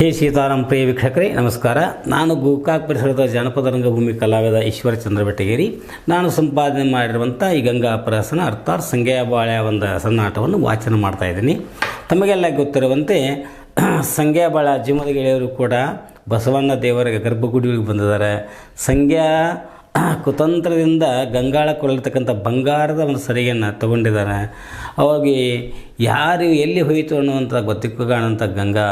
ಹೇ ಸೀತಾರಾಮ್ ಪ್ರಿಯ ವೀಕ್ಷಕರೇ ನಮಸ್ಕಾರ. ನಾನು ಗೋಕಾಕ್ ಪರಿಸರದ ಜಾನಪದ ರಂಗಭೂಮಿ ಕಲಾವಿದ ಈಶ್ವರಚಂದ್ರ ಬೆಟ್ಟಗೇರಿ. ನಾನು ಸಂಪಾದನೆ ಮಾಡಿರುವಂಥ ಈ ಗಂಗಾ ಪ್ರಹಸನ ಅರ್ಥಾತ್ ಸಂಗ್ಯಾ ಬಾಳ್ಯ ಒಂದು ಸನ್ನಾಟವನ್ನು ವಾಚನ ಮಾಡ್ತಾಯಿದ್ದೀನಿ. ತಮಗೆಲ್ಲ ಗೊತ್ತಿರುವಂತೆ ಸಂಗ್ಯಾ ಬಾಳ್ಯ ಜೀವದ ಗೆಳೆಯರು ಕೂಡ ಬಸವಣ್ಣ ದೇವರ ಗರ್ಭಗುಡಿಗೆ ಬಂದಿದ್ದಾರೆ. ಸಂಗ್ಯಾ ಕುತಂತ್ರದಿಂದ ಗಂಗಾಳ ಕೊಲ್ಲಿರ್ತಕ್ಕಂಥ ಬಂಗಾರದ ಒಂದು ಸರಿಗೆಯನ್ನು ತಗೊಂಡಿದ್ದಾರೆ. ಅವಾಗಿ ಯಾರು ಎಲ್ಲಿ ಹೋಯಿತು ಅನ್ನುವಂಥ ಗೊತ್ತಿಕ್ಕುಗಾಣಂಥ ಗಂಗಾ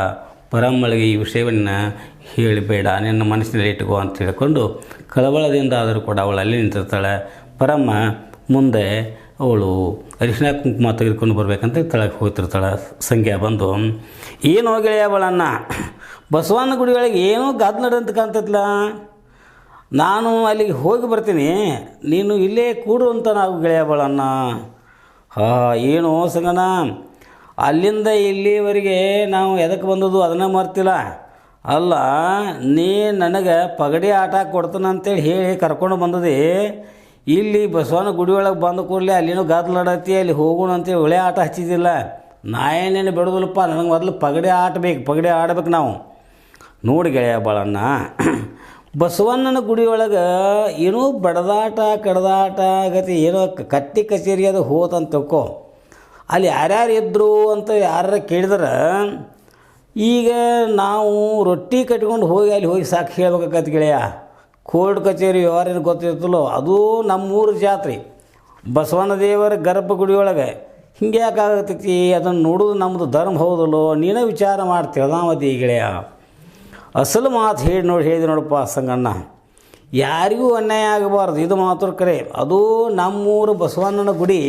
ಪರಮ್ಮಳಿಗೆ ಈ ವಿಷಯವನ್ನು ಹೇಳಬೇಡ, ನಿನ್ನ ಮನಸ್ಸಿನಲ್ಲಿ ಇಟ್ಟುಕೋ ಅಂತ ಹೇಳಿಕೊಂಡು ಕಳವಳದಿಂದ ಆದರೂ ಕೂಡ ಅವಳು ಅಲ್ಲಿ ನಿಂತಿರ್ತಾಳೆ. ಪರಮ್ಮ ಮುಂದೆ ಅವಳು ಅರಿಶಿನ ಕುಂಕುಮ ತೆಗೆದುಕೊಂಡು ಬರಬೇಕಂತ ತಳಗೆ ಹೋಗ್ತಿರ್ತಾಳೆ. ಸಂಗ್ಯಾ ಬಂದು, ಏನು ಗೆಳೆಯ ಅವಳನ್ನ ಬಸವಣ್ಣ ಗುಡಿ ಒಳಗೆ ಏನೋ ಗಾದ್ ನಡಂತ ಕಾಣ್ತೈತಲ್ಲ, ನಾನು ಅಲ್ಲಿಗೆ ಹೋಗಿ ಬರ್ತೀನಿ, ನೀನು ಇಲ್ಲೇ ಕೂಡು ಅಂತ ನಾವು ಗೆಳೆಯ ಅವಳನ್ನ. ಏನು ಸಂಗಣ್ಣ, ಅಲ್ಲಿಂದ ಇಲ್ಲಿವರೆಗೆ ನಾವು ಎದಕ್ಕೆ ಬಂದದ್ದು ಅದನ್ನು ಮರ್ತಿಲ್ಲ. ಅಲ್ಲ, ನೀ ನನಗೆ ಪಗಡಿ ಆಟ ಕೊಡ್ತಾನೆ ಅಂತೇಳಿ ಹೇಳಿ ಕರ್ಕೊಂಡು ಬಂದದೆ, ಇಲ್ಲಿ ಬಸವಣ್ಣ ಗುಡಿ ಒಳಗೆ ಬಂದ ಕೂಡಲೇ ಅಲ್ಲಿನೂ ಗಾದ್ಲಾಡತ್ತಿ, ಅಲ್ಲಿ ಹೋಗೋಣ ಅಂತೇಳಿ ಒಳ್ಳೆ ಆಟ ಹಚ್ಚಿದ್ದಿಲ್ಲ. ನಾ ಏನೇನು ಬಿಡೋದಿಲ್ಲಪ್ಪ, ನನಗೆ ಮೊದಲು ಪಗಡಿ ಆಟಬೇಕು, ಪಗಡಿ ಆಡ್ಬೇಕು ನಾವು. ನೋಡಿ ಗೆಳೆಯ ಬಾಳಣ್ಣ, ಬಸವಣ್ಣನ ಗುಡಿ ಒಳಗೆ ಏನೋ ಬಡದಾಟ ಕಡದಾಟ ಆಗತಿ, ಏನೋ ಕಟ್ಟಿ ಕಚೇರಿ ಅದು ಹೋತಂತ ತಿಳ್ಕೊ. ಅಲ್ಲಿ ಯಾರ್ಯಾರು ಇದ್ದರು ಅಂತ ಯಾರು ಕೇಳಿದ್ರೆ, ಈಗ ನಾವು ರೊಟ್ಟಿ ಕಟ್ಕೊಂಡು ಹೋಗಿ ಅಲ್ಲಿ ಹೋಗಿ ಸಾಕು ಹೇಳ್ಬೇಕಾಗತ್ತೆ ಗೆಳೆಯ. ಕೋರ್ಟ್ ಕಚೇರಿ ಯಾರೇನು ಗೊತ್ತಿರ್ತಲ್ಲೋ, ಅದು ನಮ್ಮೂರು ಜಾತ್ರೆ ಬಸವಣ್ಣ ದೇವರ ಗರ್ಭಗುಡಿಯೊಳಗೆ. ಹಿಂಗೆ ಯಾಕಾಗತ್ತೈತಿ, ಅದನ್ನು ನೋಡೋದು ನಮ್ಮದು ಧರ್ಮ ಹೌದಲ್ಲೋ, ನೀನೇ ವಿಚಾರ ಮಾಡ್ತೀವಿ ಗೆಳೆಯ. ಅಸಲು ಮಾತು ಹೇಳಿದೆ ನೋಡಪ್ಪ ಸಂಗಣ್ಣ, ಯಾರಿಗೂ ಅನ್ಯಾಯ ಆಗಬಾರ್ದು, ಇದು ಮಾತ್ರ ಕರೆ. ಅದು ನಮ್ಮೂರು ಬಸವಣ್ಣನ ಗುಡಿ.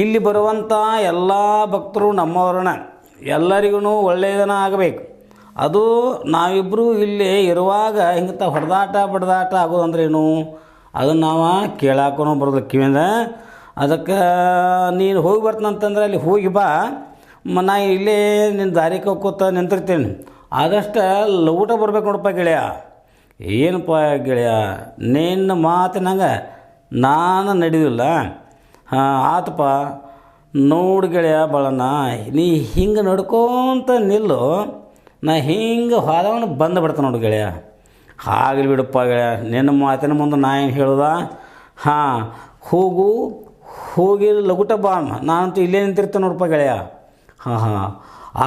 ಇಲ್ಲಿ ಬರುವಂಥ ಎಲ್ಲ ಭಕ್ತರು ನಮ್ಮವ್ರನ್ನ, ಎಲ್ಲರಿಗೂ ಒಳ್ಳೆಯದನ್ನ ಆಗಬೇಕು. ಅದು ನಾವಿಬ್ಬರು ಇಲ್ಲಿ ಇರುವಾಗ ಹಿಂಗಂತ ಹೊಡೆದಾಟ ಬಡ್ದಾಟ ಆಗೋದಂದ್ರೇನು, ಅದನ್ನು ನಾವು ಕೇಳಾಕೋ ಬರೋದು ಕಿವಿಂದ. ಅದಕ್ಕೆ ನೀನು ಹೋಗಿ ಬರ್ತಾನಂತಂದ್ರೆ ಅಲ್ಲಿ ಹೋಗಿ ಬಾ, ನಾ ಇಲ್ಲೇ ನಿನ್ನ ದಾರಿ ಹೋಗ್ಕೋತ ನಿಂತಿರ್ತೀನಿ. ಆದಷ್ಟು ಲೌಟ ಬರ್ಬೇಕು ನೋಡಪ್ಪ ಗೆಳೆಯ. ಏನಪ್ಪ ಗೆಳೆಯ, ನಿನ್ನ ಮಾತಿನಂಗೆ ನಾನು ನಡೆಯೋದಿಲ್ಲ. ಆತಪ್ಪ, ನೋಡಿ ಗೆಳೆಯ ಬಾಳಣ್ಣ, ನೀ ಹಿಂಗೆ ನಡ್ಕೊಂತ ನಿಲ್ಲು, ನಾ ಹಿಂಗೆ ಹೋದವನು ಬಂದು ಬಿಡ್ತಾನೆ ನೋಡಿ ಗೆಳೆಯ. ಆಗಲಿ ಬಿಡಪ್ಪ ಗೆಳೆಯ, ನಿನ್ನ ಮಾತಿನ ಮುಂದೆ ನಾ ಏನು ಹೇಳುದ. ಹೋಗಿ ಲಗುಟ ಬಾ, ನಾನಂತೂ ಇಲ್ಲೇ ನಿಂತಿರ್ತೇನೆ ನೋಡಪ್ಪ ಗೆಳೆಯ.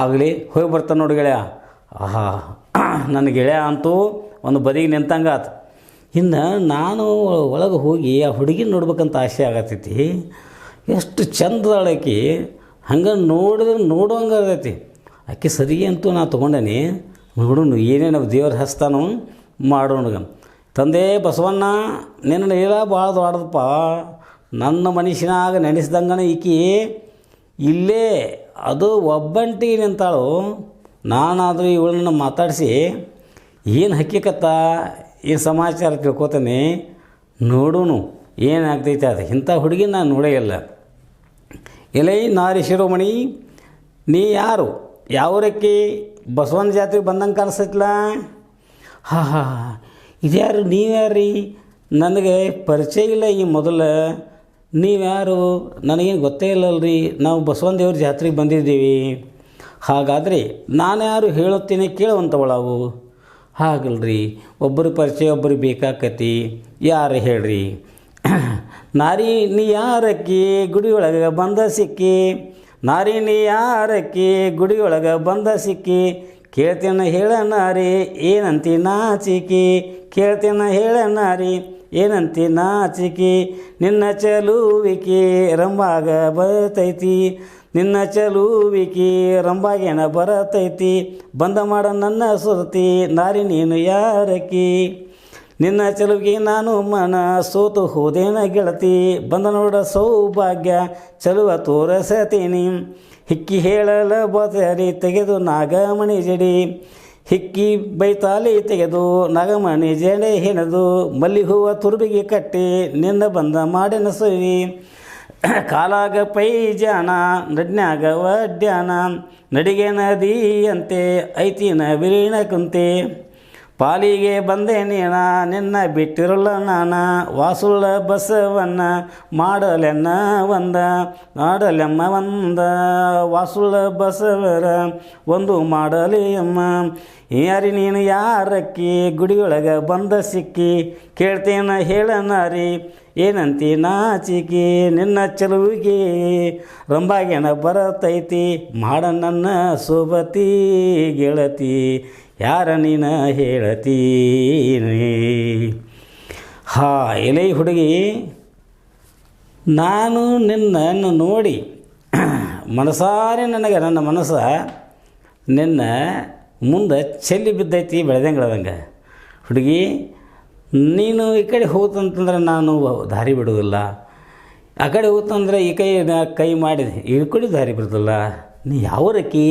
ಆಗಲಿ, ಹೋಗಿ ಬರ್ತಾನೆ ನೋಡಿ ಗೆಳೆಯ. ನನ್ನ ಗೆಳೆಯ ಅಂತೂ ಒಂದು ಬದಿಗೆ ನಿಂತಂಗಾತು. ಇನ್ನು ನಾನು ಒಳಗೆ ಹೋಗಿ ಆ ಹುಡುಗಿನ ನೋಡ್ಬೇಕಂತ ಆಸೆ ಆಗತ್ತೈತಿ. ಎಷ್ಟು ಚಂದದಾಳಕಿ, ಹಂಗೆ ನೋಡುವಂಗೆ ಆಗೈತಿ ಆಕೆ. ಸರಿ ಅಂತೂ ನಾ ತೊಗೊಂಡೇನಿ, ನೋಡೋಣ ಏನೇನು ದೇವ್ರ ಹಸ್ತಾನು ಮಾಡೋಣ. ತಂದೆ ಬಸವಣ್ಣ, ನಿನ್ನ ಲೀಲಾ ಭಾಳ ದೊಡ್ಡದಪ್ಪ. ನನ್ನ ಮನುಷ್ಯನಾಗ ನೆನೆಸ್ದಂಗನ ಈಕಿ ಇಲ್ಲೇ ಅದು ಒಬ್ಬಂಟಿಗೆ ನಿಂತಾಳು. ನಾನಾದರೂ ಇವಳನ್ನ ಮಾತಾಡಿಸಿ ಏನು ಹಕ್ಕಿಕತ್ತ, ಏನು ಸಮಾಚಾರ ತಿಳ್ಕೊತಾನೆ, ನೋಡೋನು ಏನಾಗ್ತೈತೆ. ಅದು ಇಂಥ ಹುಡುಗಿ ನಾನು ನೋಡೇ ಇಲ್ಲ. ಎಲೈ ನಾರಿ ಶಿರೋಮಣಿ, ನೀ ಯಾರು, ಯಾವೂರಕ್ಕೆ ಬಸವನ ಜಾತ್ರೆಗೆ ಬಂದಂಗೆ ಕಾಣಿಸ್ತೈತಲ್ಲ. ಇದ್ಯಾರು, ನೀವ್ಯಾರೀ? ನನಗೆ ಪರಿಚಯ ಇಲ್ಲ ಈ ಮೊದಲು. ನೀವ್ಯಾರು ನನಗೇನು ಗೊತ್ತೇ ಇಲ್ಲಲ್ರಿ. ನಾವು ಬಸವನ ದೇವ್ರ ಜಾತ್ರೆಗೆ ಬಂದಿದ್ದೀವಿ. ಹಾಗಾದರೆ ನಾನು ಯಾರು ಹೇಳುತ್ತೇನೆ ಕೇಳುವಂಥವಳವು. ಹಾಗಲ್ರಿ, ಒಬ್ಬರು ಪರಿಚಯ ಒಬ್ಬರು ಬೇಕಾಕತಿ. ಯಾರು ಹೇಳ್ರಿ? ನಾರಿ ನೀ ಯಾರಕ್ಕಿ ಗುಡಿಯೊಳಗೆ ಬಂದ ಸಿಕ್ಕಿ, ನಾರಿ ನೀ ಯಾರಕ್ಕಿ ಗುಡಿಯೊಳಗೆ ಬಂದ ಸಿಕ್ಕಿ, ಕೇಳ್ತೇನೆ ಹೇಳ ನಾರಿ ಏನಂತಿ ನಾಚಿಕಿ, ಕೇಳ್ತೇನೆ ಹೇಳ ನಾರಿ ಏನಂತಿ ನಾಚಿಕಿ, ನಿನ್ನ ಚಲುವಿಕೆ ರಂಬಾಗ ಬರ್ತೈತಿ, ನಿನ್ನ ಚಲುವಿಕೆ ರಂಬಾಗೇನ ಬರತೈತಿ, ಬಂದ ಮಾಡ ನನ್ನ ಸುರತಿ ನಾರಿ ನೀನು ಯಾರಕ್ಕಿ, ನಿನ್ನ ಚಲುವಿಗೆ ನಾನು ಮನ ಸೋತು ಹೋದೇನ ಗೆಳತಿ, ಬಂದ ನೋಡ ಸೌಭಾಗ್ಯ ಚಲುವ ತೋರಸತೀನಿ, ಹಿಕ್ಕಿ ಹೇಳಲ ಬತರಿ ತೆಗೆದು ನಾಗಮಣಿ ಜಡಿ, ಹಿಕ್ಕಿ ಬೈತಾಲಿ ತೆಗೆದು ನಾಗಮಣಿ ಜಡೆ ಹೆಣದು, ಮಲ್ಲಿ ಹೂವ ತುರುಬಿಗೆ ಕಟ್ಟಿ ನಿನ್ನ ಬಂದ ಮಾಡಿನ ಸವಿ, ಕಾಲಾಗ ಪೈಜಾನ ನಡ್ನ್ಯಾಗ ವಡ್ಯಾನ, ನಡಿಗೆ ನದಿಯಂತೆ ಐತಿನ ವಿಲೀನ ಕುಂತೆ, ಪಾಲಿಗೆ ಬಂದೆ ನೀನ ನಿನ್ನ ಬಿಟ್ಟಿರಲ್ಲ ನಾನ ವಾಸುಳ್ಳ ಬಸವನ್ನ ಮಾಡಲೆನ್ನ ಒಂದ ಮಾಡಲೆಮ್ಮ ಒಂದ ವಾಸುಳ್ಳ ಬಸವರ ಒಂದು ಮಾಡಲಿ ಅಮ್ಮ ಯಾರಿ ನೀನು ಯಾರಕ್ಕಿ ಗುಡಿಯೊಳಗೆ ಬಂದ ಸಿಕ್ಕಿ ಕೇಳ್ತೇನ ಹೇಳನಾರಿ ಏನಂತಿ ನಾಚಿಕೆ ನಿನ್ನ ಚೆಲುವಿಗೆ ರಂಬಾಗೇನ ಬರತೈತಿ ಮಾಡ ನನ್ನ ಸೋಬತಿ ಗೆಳತಿ ಯಾರ ನೀನ ಹೇಳತೀನಿ. ಎಲೆ ಹುಡುಗಿ, ನಾನು ನಿನ್ನನ್ನು ನೋಡಿ ಮನಸಾರೆ ನನಗೆ ನನ್ನ ಮನಸ್ಸು ನಿನ್ನ ಮುಂದೆ ಚೆಲ್ಲಿ ಬಿದ್ದೈತಿ ಬೆಳೆದಂಗೆ. ಹುಡುಗಿ, ನೀನು ಈ ಕಡೆ ಹೋಗ್ತಂತಂದ್ರೆ ನಾನು ದಾರಿ ಬಿಡೋದಿಲ್ಲ, ಆ ಕಡೆ ಹೋಗ್ತಂದ್ರೆ ಈ ಕೈ ಮಾಡಿದೆ ಈ ಕಡೆ ದಾರಿ ಬಿಡೋದಿಲ್ಲ. ನೀ ಯಾವರಕ್ಕಿ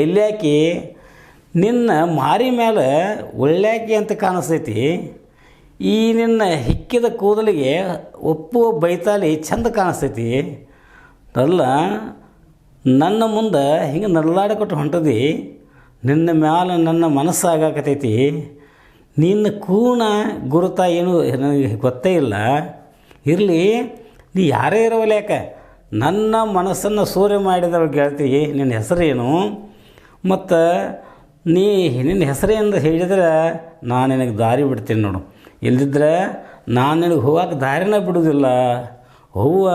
ಎಲ್ಲಾಕಿ ನಿನ್ನ ಮಾರಿ ಮೇಲೆ ಒಳ್ಳ್ಯಾಕಿ ಅಂತ ಕಾಣಿಸ್ತೈತಿ. ಈ ನಿನ್ನ ಹಿಕ್ಕಿದ ಕೂದಲಿಗೆ ಒಪ್ಪುವ ಬೈತಾಲಿ ಚಂದ ಕಾಣಿಸ್ತೈತಿ ಅಲ್ಲ. ನನ್ನ ಮುಂದೆ ಹಿಂಗೆ ನಲ್ಲಾಡಿಕೊಟ್ಟು ಹೊಂಟದಿ, ನಿನ್ನ ಮ್ಯಾಲೆ ನನ್ನ ಮನಸ್ಸಾಗಕತೈತಿ. ನಿನ್ನ ಕೂಣ ಗುರುತ ಏನು ನನಗೆ ಗೊತ್ತೇ ಇಲ್ಲ. ಇರಲಿ, ನೀ ಯಾರೇ ಇರೋವಲ್ಲ ಯಾಕೆ ನನ್ನ ಮನಸ್ಸನ್ನು ಸೂರ್ಯ ಮಾಡಿದವ ಗೆಳತಿ. ನಿನ್ನ ಹೆಸರೇನು ಮತ್ತು ನಿನ್ನ ಹೆಸರೇನು ಹೇಳಿದ್ರೆ ನಾನು ನಿನಗೆ ದಾರಿ ಬಿಡ್ತೀನಿ ನೋಡು. ಇಲ್ದಿದ್ರೆ ನಾನು ನಿನಗೆ ಹೋಗಕ್ಕೆ ದಾರಿನ ಬಿಡೋದಿಲ್ಲ. ಹೂವ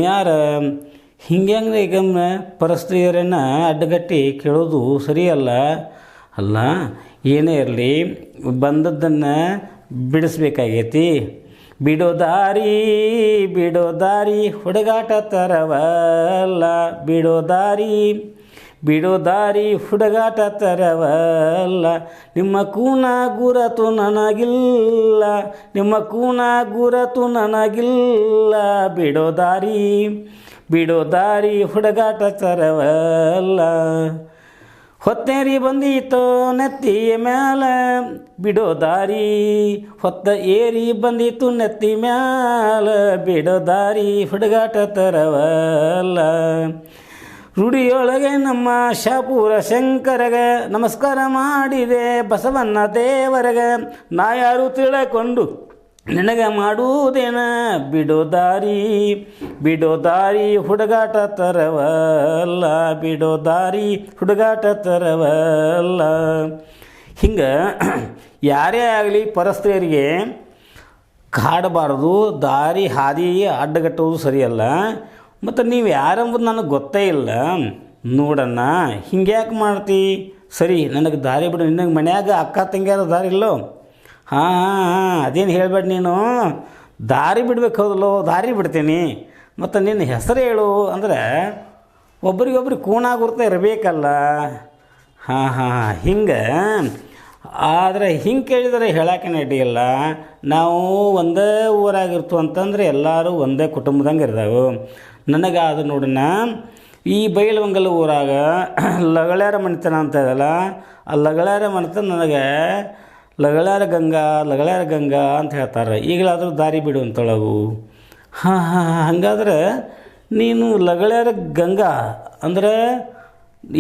ಯಾರ ಹಿಂಗೆ ಈಗ ಪರಸ್ತ್ರೀಯರನ್ನು ಅಡ್ಡಗಟ್ಟಿ ಕೇಳೋದು ಸರಿಯಲ್ಲ. ಅಲ್ಲ, ಏನೇ ಇರಲಿ ಬಂದದ್ದನ್ನು ಬಿಡಿಸ್ಬೇಕಾಗೈತಿ. ಬಿಡೋ ದಾರಿ ಹುಡುಗಾಟ ತರವಲ್ಲ. ಬಿಡೋ ದಾರಿ ಹುಡುಗಾಟ ತರವಲ್ಲ. ನಿಮ್ಮ ಕೂನ ಗುರತು ನನಗಿಲ್ಲ, ಬಿಡೋ ದಾರಿ ಹುಡುಗಾಟ ತರವಲ್ಲ. ಹೊತ್ತೇರಿ ಬಂದೀತೋ ನೆತ್ತಿಯ ಮ್ಯಾಲ ಬಿಡೋ ದಾರಿ, ಹೊತ್ತ ಏರಿ ಬಂದೀತು ನೆತ್ತಿ ಮ್ಯಾಲ ಬಿಡೋ ದಾರಿ ಹುಡುಗಾಟ ತರವಲ್ಲ. ರೂಢಿಯೊಳಗೆ ನಮ್ಮ ಶಾಪೂರ ಶಂಕರಗೆ ನಮಸ್ಕಾರ ಮಾಡಿದೆ ಬಸವಣ್ಣ ದೇವರಗೆ. ನಾ ಯಾರು ತಿಳಕೊಂಡು ನಿನಗೆ ಮಾಡುವುದೇನ ಬಿಡೋ ದಾರಿ ಹುಡುಗಾಟ ತರವಲ್ಲ. ಹುಡುಗಾಟ ತರವಲ್ಲ. ಹಿಂಗೆ ಯಾರೇ ಆಗಲಿ ಪರಸ್ತ್ರೀಯರಿಗೆ ಕಾಡಬಾರ್ದು, ದಾರಿ ಹಾದಿ ಅಡ್ಡಗಟ್ಟುವುದು ಸರಿಯಲ್ಲ. ಮತ್ತು ನೀವು ಯಾರೆಂಬುದು ನನಗೆ ಗೊತ್ತೇ ಇಲ್ಲ ನೋಡಣ್ಣ. ಹಿಂಗ್ಯಾಕೆ ಮಾಡ್ತಿ? ಸರಿ, ನನಗೆ ದಾರಿ ಬಿಡು. ನಿನಗೆ ಮನ್ಯಾಗ ಅಕ್ಕ ತಂಗಿಯಾರ ದಾರಿ ಇಲ್ಲೋ? ಹಾಂ ಅದೇನು ಹೇಳಬೇಡ ನೀನು. ದಾರಿ ಬಿಡ್ಬೇಕು ಹೌದಲ್ಲೋ, ದಾರಿ ಬಿಡ್ತೀನಿ. ಮತ್ತು ನಿನ್ನ ಹೆಸರು ಹೇಳು ಅಂದರೆ ಒಬ್ರಿಗೊಬ್ರಿಗೆ ಕೂಣಾಗುರ್ತಾ ಇರಬೇಕಲ್ಲ. ಹಿಂಗೆ. ಆದರೆ ಹಿಂಗೆ ಕೇಳಿದರೆ ಹೇಳೋಕೆ ಅಡ್ಡಿಯಿಲ್ಲ. ನಾವು ಒಂದೇ ಊರಾಗಿರ್ತು ಅಂತಂದರೆ ಎಲ್ಲರೂ ಒಂದೇ ಕುಟುಂಬದಂಗೆ ಇರ್ತಾವೆ. ನನಗಾದ ನೋಡೋಣ, ಈ ಬೈಲವಂಗಲ ಊರಾಗ ಲಗಳಾರ ಮಣಿತನ ಅಂತ ಇದಲ್ಲ, ಆ ಲಗಳಾರ ಮಣಿತನ ನನಗೆ ಲಗಳಾರ ಗಂಗಾ ಅಂತ ಹೇಳ್ತಾರೆ. ಈಗಲಾದರೂ ದಾರಿ ಬಿಡು ಅಂತೊಳಗು. ಹಾಗಾದ್ರೆ ನೀನು ಲಗಳಾರ ಗಂಗಾ ಅಂದರೆ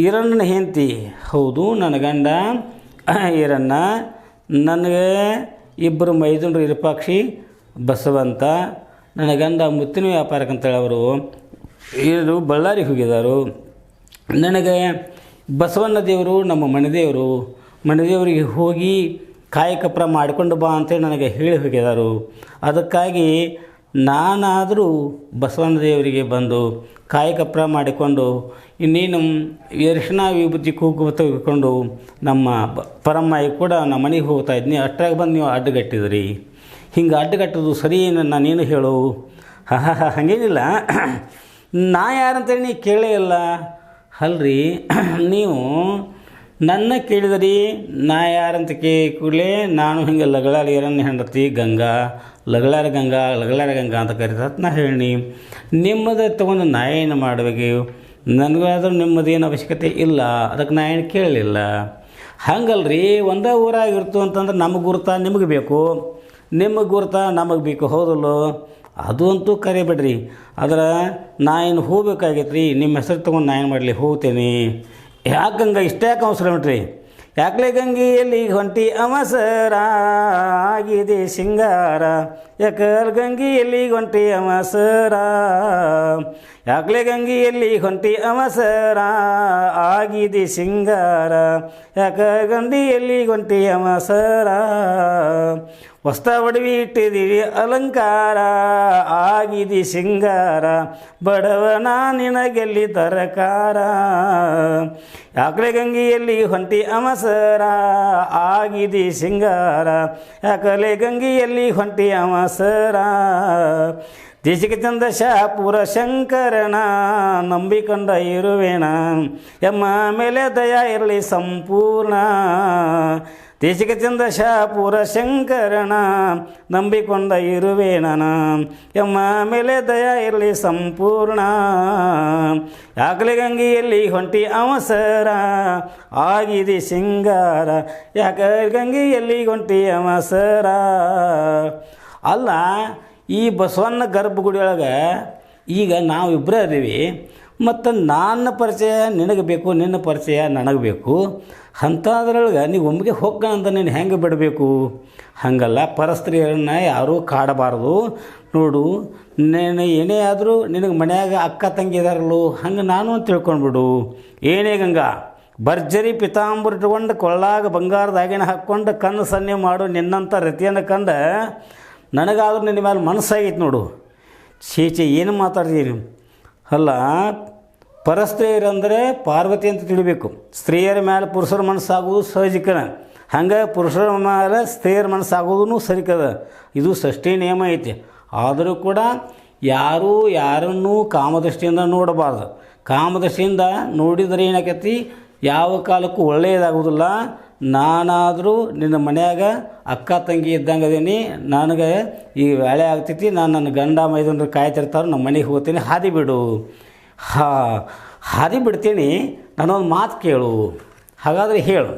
ಈರಣ್ಣನ ಹೆಂಡತಿ? ಹೌದು, ನನ್ನ ಗಂಡ ಈರಣ್ಣ. ನನಗೆ ಇಬ್ಬರು ಮೈದುನರು ಇರುಪಾಕ್ಷಿ ಬಸವಂತ. ನನ್ನ ಗಂಡ ಮುತ್ತಿನ ವ್ಯಾಪಾರಕ್ಕಂತೇಳಿ ಅವರು ಇವರು ಬಳ್ಳಾರಿಗೆ ಹೋಗಿದ್ದಾರೆ. ನನಗೆ ಬಸವಣ್ಣ ದೇವರು ನಮ್ಮ ಮನೆದೇವರಿಗೆ ಹೋಗಿ ಕಾಯಕಪ್ರ ಮಾಡಿಕೊಂಡು ಬಾ ಅಂತೇಳಿ ನನಗೆ ಹೇಳಿ ಹೋಗಿದ್ದಾರೆ. ಅದಕ್ಕಾಗಿ ನಾನಾದರೂ ಬಸವಣ್ಣ ದೇವರಿಗೆ ಬಂದು ಕಾಯಕಪ್ರ ಮಾಡಿಕೊಂಡು ಇನ್ನೇನು ಅರಿಶಿನ ವಿಭೂತಿ ಕುಂಕುಮ ತೆಗೆದುಕೊಂಡು ನಮ್ಮ ಪರಮ್ಮಾಯಿ ಕೂಡ ನಮ್ಮ ಮನೆಗೆ ಹೋಗ್ತಾ ಇದ್ನಿ. ಅಷ್ಟಾಗಿ ಬಂದು ನೀವು ಅಡ್ಡಗಟ್ಟಿದ್ರಿ. ಹಿಂಗೆ ಅಡ್ಡಗಟ್ಟೋದು ಸರಿ ನಾನೇನು ಹೇಳು? ಹಾಗೇನಿಲ್ಲ. ನಾ ಯಾರಂತೇಳಿ ನೀ ಕೇಳೇ ಇಲ್ಲ ಅಲ್ರಿ. ನೀವು ನನ್ನ ಕೇಳಿದ್ರಿ, ನಾ ಯಾರಂತ ಕೂಡಲೇ ನಾನು ಹಿಂಗೆ ಲಗಳಾರ ಈರಣ್ಣ ಹೆಂಡತಿ ಲಗಳಾರ ಗಂಗಾ ಅಂತ ಕರೀತಾರೆ ನಾ ಹೇಳಿ. ನಿಮ್ಮದು ತೊಗೊಂಡು ನಾ ಏನು ಮಾಡಬೇಕು? ನನಗಾದ್ರೂ ನಿಮ್ಮದೇನು ಅವಶ್ಯಕತೆ ಇಲ್ಲ, ಅದಕ್ಕೆ ನಾ ಏನು ಕೇಳಲಿಲ್ಲ. ಹಂಗಲ್ರಿ, ಒಂದೇ ಊರಾಗಿರ್ತು ಅಂತಂದ್ರೆ ನಮಗೆ ಗುರುತ ನಿಮಗೆ ಬೇಕು, ನಿಮಗೆ ಗುರುತ ನಮಗೆ ಬೇಕು, ಹೌದಲ್ಲೋ? ಅದು ಅಂತೂ ಕರಿಬೇಡ್ರಿ. ಆದ್ರೆ ನಾ ಏನು ಹೋಗ್ಬೇಕಾಗೈತೆ ರೀ, ನಿಮ್ಮ ಹೆಸರು ತೊಗೊಂಡು ನಾ ಏನು ಮಾಡಲಿ, ಹೋಗ್ತೇನೆ. ಯಾಕಂಗೆ ಇಷ್ಟ ಯಾಕೆ ಅವಸರ ಉಂಟ್ರಿ? ಯಾಕ್ಲೆ ಗಂಗೆಯಲ್ಲಿ ಹೊಂಟಿ ಅವಸರ ಆಗಿದೆ ಸಿಂಗಾರ, ಯಾಕಲ್ ಗಂಗೆಯಲ್ಲಿ ಹೊಂಟಿ ಅವಸರ, ಯಾಕ್ಲೆ ಗಂಗೆಯಲ್ಲಿ ಹೊಂಟಿ ಅವಸರ ಆಗಿದೆ ಸಿಂಗಾರ, ಯಾಕ ಗಂಡಿಯಲ್ಲಿ ಹೊಂಟಿ ಅವಸರ, ಹೊಸ್ತ ಒಡವಿ ಇಟ್ಟಿದ್ದೀವಿ ಅಲಂಕಾರ ಆಗಿದೆ ಸಿಂಗಾರ, ಬಡವನ ನಿನಗೆಲ್ಲಿ ತರಕಾರ, ಯಾಕ್ಲೆ ಗಂಗೆಯಲ್ಲಿ ಹೊಂಟಿ ಅವಸರ ಆಗಿದೆ ಸಿಂಗಾರ, ಯಾಕಲೆ ಗಂಗೆಯಲ್ಲಿ ಹೊಂಟಿ ಅವಸರ, ದೇಶಕ್ಕೆ ಚಂದ ಶಾಪುರ ಶಂಕರನ ನಂಬಿಕೊಂಡ ಇರುವೇಣ, ಎಮ್ಮ ಮೇಲೆ ದಯ ಇರಲಿ ಸಂಪೂರ್ಣ, ದೇಶಕ್ಕೆ ಚಂದ ಶಾಪುರ ಶಂಕರನ ನಂಬಿಕೊಂಡ ಇರುವೇನ, ಎಮ್ಮ ಮೇಲೆ ದಯ ಇರಲಿ ಸಂಪೂರ್ಣ, ಯಾಕಲೆ ಗಂಗೆಯಲ್ಲಿ ಹೊಂಟಿ ಅವಸರ ಆಗಿದೆ ಸಿಂಗಾರ, ಯಾಕ ಗಂಗೆಯಲ್ಲಿ ಹೊಂಟಿ ಅವಸರ. ಅಲ್ಲ, ಈ ಬಸವಣ್ಣ ಗರ್ಭಗುಡಿಯೊಳಗೆ ಈಗ ನಾವಿಬ್ಬರೇ ಅದೀವಿ, ಮತ್ತು ನನ್ನ ಪರಿಚಯ ನಿನಗೆ ಬೇಕು, ನಿನ್ನ ಪರಿಚಯ ನನಗೆ ಬೇಕು. ಅಂಥದ್ರೊಳಗೆ ನೀವು ಒಮ್ಮೆಗೆ ಹೋಗ ಅಂತ ನೀನು ಹೆಂಗೆ ಬಿಡಬೇಕು? ಹಾಗಲ್ಲ, ಪರಸ್ತ್ರೀಯರನ್ನ ಯಾರೂ ಕಾಡಬಾರ್ದು. ನೋಡು, ನೀನು ಏನೇ ಆದರೂ ನಿನಗೆ ಮನ್ಯಾಗ ಅಕ್ಕ ತಂಗಿ ಇದಾರಲ್ಲೋ, ಹಂಗೆ ನಾನು ಅಂತ ತಿಳ್ಕೊಂಡ್ಬಿಡು. ಏನೇ ಗಂಗಾ, ಭರ್ಜರಿ ಪಿತಾಂಬರ ಇಟ್ಕೊಂಡು ಕೊಳ್ಳಾಗ ಬಂಗಾರದಾಗಿನ ಹಾಕ್ಕೊಂಡು ಕಣ್ಣು ಸನ್ನೆ ಮಾಡು ನಿನ್ನಂಥ ರತಿಯನ್ನು ಕಂಡು ನನಗಾದ್ರೂ ನಿನ್ನ ಮೇಲೆ ಮನಸ್ಸಾಗಿತ್ತು ನೋಡು. ಚೀಚೆ ಏನು ಮಾತಾಡ್ತೀರಿ? ಅಲ್ಲ, ಪರಸ್ತ್ರೀಯರಂದರೆ ಪಾರ್ವತಿ ಅಂತ ತಿಳಿಬೇಕು. ಸ್ತ್ರೀಯರ ಮೇಲೆ ಪುರುಷರ ಮನಸ್ಸಾಗೋದು ಸಹಜಿಕನ, ಹಂಗೆ ಪುರುಷರ ಮೇಲೆ ಸ್ತ್ರೀಯರ ಮನಸ್ಸಾಗೋದು ಸರಿಕದ. ಇದು ಷಷ್ಠಿ ನಿಯಮ ಐತಿ. ಆದರೂ ಕೂಡ ಯಾರೂ ಯಾರನ್ನೂ ಕಾಮದೃಷ್ಟಿಯಿಂದ ನೋಡಬಾರ್ದು. ಕಾಮದೃಷ್ಟಿಯಿಂದ ನೋಡಿದರೆ ಏನಾಕೈತಿ, ಯಾವ ಕಾಲಕ್ಕೂ ಒಳ್ಳೆಯದಾಗೋದಿಲ್ಲ. ನಾನಾದರೂ ನಿನ್ನ ಮನ್ಯಾಗ ಅಕ್ಕ ತಂಗಿ ಇದ್ದಂಗೆ ಅದೀನಿ, ನನಗೆ ಈ ವೇಳೆ ಆಗ್ತೈತಿ, ನಾನು ನನ್ನ ಗಂಡ ಮೈದನರು ಕಾಯ್ತಿರ್ತಾರೆ, ನಮ್ಮ ಮನೆಗೆ ಹೋಗ್ತೀನಿ, ಹಾದಿ ಬಿಡು. ಹಾದಿ ಬಿಡ್ತೀನಿ, ನಾನೊಂದು ಮಾತು ಕೇಳು. ಹಾಗಾದರೆ ಹೇಳು.